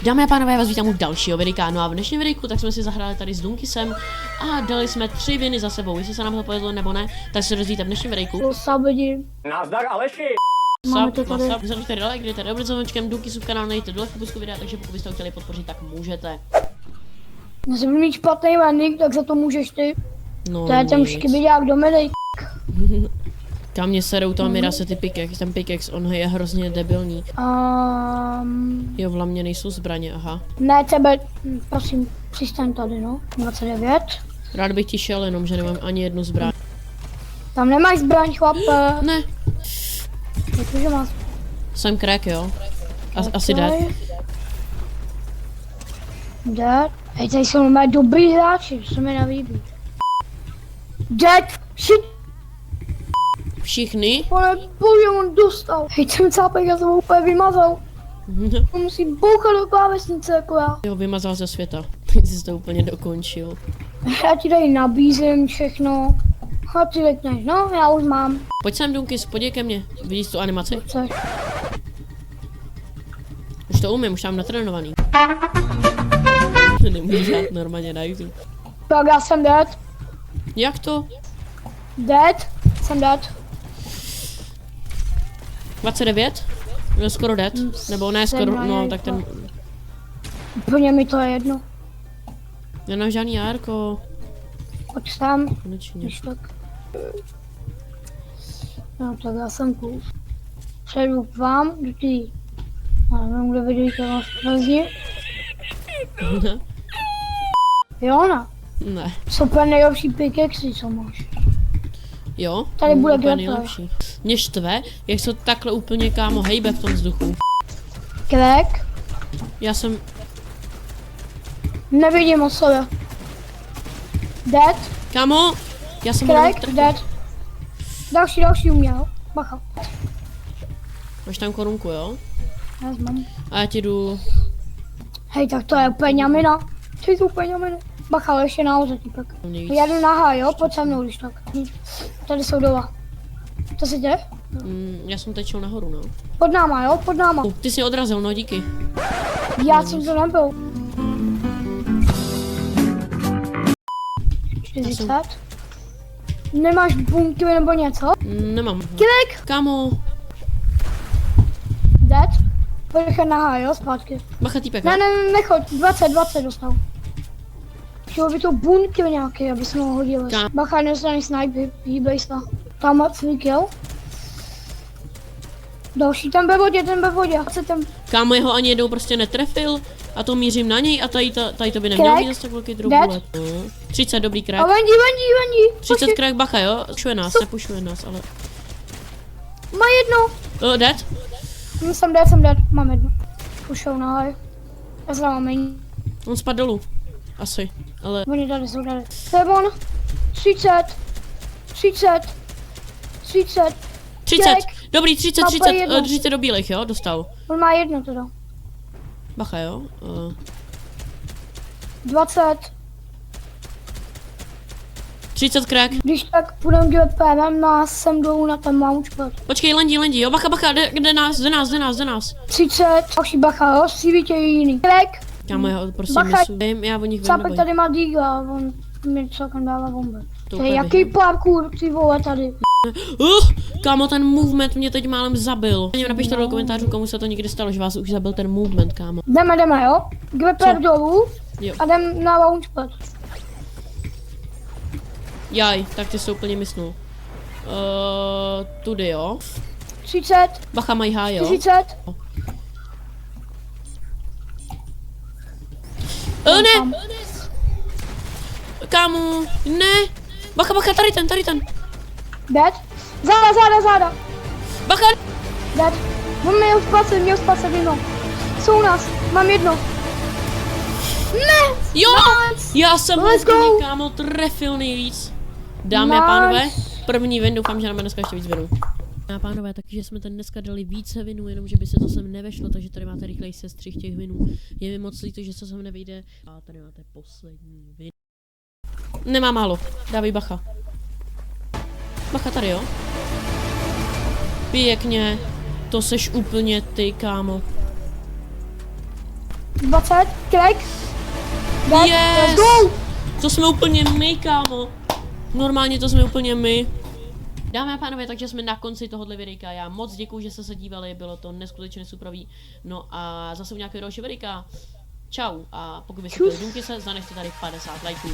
Dámy a pánové, já vás vítám u dalšího videa. No a v dnešním videu tak jsme si zahráli tady s Dunkisem a dali jsme 3 winy za sebou. Jestli se nám to povedlo nebo ne, tak se dozvíte v dnešním videu. Nazdar Aleši! Máme to tady. Zaručte like, dejte dobře zvonečkem, Dunkisův kanál najdete dole v popisku videa, takže pokud byste ho chtěli podpořit, tak můžete. Nebudu mít špatný vending, tak za to můžeš ty. No, to je ten škybiďák do medej. Kam mě serou tam Mirase ty pickaxe, ten pickaxe, on je hrozně debilní. Jo, v lamě nejsou zbraně, aha. Ne, tebe, prosím, přistaň tady, no, 29. Rád bych ti šel, jenom že nemám ani jednu zbraň. Tam nemáš zbraň, chlape. Ne. Jakože máš. Jsem crack, jo. Asi dead. Dead. Hej, tady jsou normálně dobrý hráči, to se mi nelíbí. Dead, shit. Všichni? Pane bože, on dostal. Hej, ten cápek, já jsem ho úplně vymazal. On musí bouchat do klávesnice jako já. Jo, vymazal ze světa. Teď jsi to úplně dokončil. Já ti tady nabízím všechno. A ty řekneš, no, já už mám. Pojď sem, Dunkis, podívej ke mně. Vidíš tu animaci? Chceš? Už to umím, už mám natrénovaný. Nemůžu dát normálně na YouTube. Tak já jsem dead. Jak to? Dead? Jsem dead. 29? No, skoro dead. Nebo ne, skoro, no, tak ten... Úplně mi to je jedno. Nemám žádný járko. Pojď tam. Konečně. Když tak. No tak já jsem cool. Přejdu k vám, do tý. Já nevím, kde vidíte vás prázdně. Jo, ne. Ne. Super nejlepší pickaxe, co máš. Jo? Tady bude úplně gameplay. nejlepší. Mě štve, jak se to takhle úplně, kámo, hejbe v tom vzduchu. Crack. Já jsem... Nevidím od sebe. Dead. Kámo! Já jsem Crack. Dead. Další uměl. Bacha. Máš tam korunku, jo? Já mám. A já ti jdu... Hej, tak to je úplně ňamina. To je úplně ňamina. Bacha, ale ještě nahoře týpek. Já jdu nahá, jo? Pojď se mnou, když tak. Tady jsou dole. To si jde? Já jsem teď šel nahoru, no. Pod náma, jo? Pod náma. Ty jsi mě odrazil, no díky. Já jsem to nebyl. 40. Nemáš bunkry nebo něco? Nemám. Kilek! Kámo. Dead? Pojď nahá, jo? Zpátky. Bacha týpek, Ne, nechoď. 20 dostal. Chtěl by to bunkry nějaký, aby se mohl hodil. Bacha, nedostaný snipe, hýbej se. Tam má svůj kill. Další, ten ve vodě, Kámo, jeho ani jednou prostě netrefil a to mířím na něj a tady to by neměl mít zase tak velký drubulet. No. 30, dobrý A crack. vendi. 30 crack, bacha, jo? Pušuje nás, nepušuje nás, ale... Má jedno. Dead? Jsem dead, mám jedno. Pušou nahaj. Já se mám méně. On spadl dolů. Asi, ale... Oni tady jsou tady. To je on. 30. 30! Dobrý, 30, držíte do bílých, jo? Dostal. On má jedno teda. Bacha, jo? 20. 30 crack. Když tak půjdem dělat pevem nás sem dolů na ten launchpad. Počkej, lendi, jo? Bacha, jde nás. 30. Další bacha, jo? CV tě je jiný. Crack. Kámo, já prostě Bacha. myslím, já o nich vím, Cápek tady má dígla, on mi celkem dává bomby. To je jaký parkour, ty vole, tady. Kámo, ten movement mě teď málem zabil. Napište do komentářů, komu se to někdy stalo, že vás už zabil ten movement, kámo. Jdeme, jo? Gveper dolů Jo. a jdem na launchpad. Jaj, tak ty jsi to úplně mysnul. Tudy, jo? 30. Bacha, mají high, jo? 40. Ne! Kámo, ne! Bacha, tady ten. Dead. Záda. Bacha! Dead. On měl spacet jedno. Jsou u nás, mám jedno. Ne! Jo! Nice. Já jsem Let's go. kámo, trefil nejvíc. Dámy a pánové, první win, doufám, že nám dneska ještě víc winů. Dámy a pánové, takže jsme ten dneska dali více winů, jenomže by se to sem nevešlo, takže tady máte rychlej sestřih těch winů. Je mi moc líto, že se sem nevyjde. A tady máte poslední win. Nemá málo, dávej bacha. Bacha tady, jo? Pěkně, to seš úplně ty, kámo. 20, klek. Let's Yes! go! To jsme úplně my, kámo. Normálně to jsme úplně my. Dámy a pánové, takže jsme na konci tohohle videjka. Já moc děkuju, že jste se dívali, bylo to neskutečně superový. No a zase u nějakého dalšího videjka. Čau a pokud byste chtěli, se zanechte tady 50 lajků.